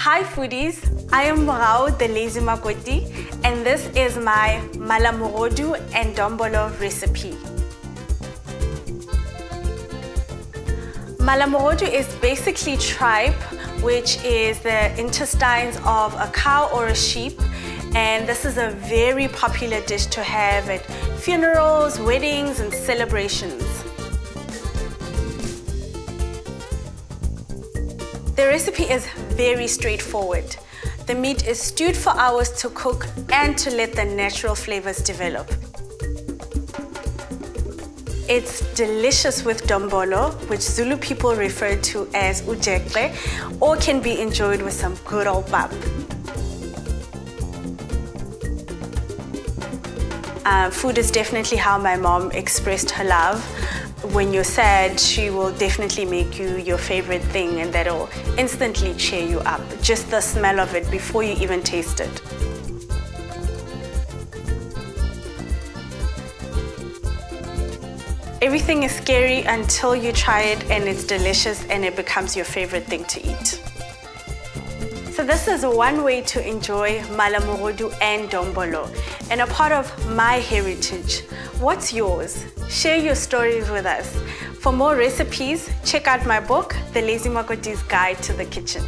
Hi foodies, I am Mala Mogodu and this is my Mala Mogodu and Dombolo recipe. Mala Mogodu is basically tripe, which is the intestines of a cow or a sheep, and this is a very popular dish to have at funerals, weddings and celebrations. The recipe is very straightforward. The meat is stewed for hours to cook and to let the natural flavors develop. It's delicious with dombolo, which Zulu people refer to as ujekle, or can be enjoyed with some good old pap. Food is definitely how my mom expressed her love. When you're sad, she will definitely make you your favorite thing, and that'll instantly cheer you up. Just the smell of it before you even taste it. Everything is scary until you try it and it's delicious and it becomes your favorite thing to eat. So this is one way to enjoy Mala Mogodu and Dombolo, and a part of my heritage. What's yours? Share your stories with us. For more recipes, check out my book, The Lazy Mogodu's Guide to the Kitchen.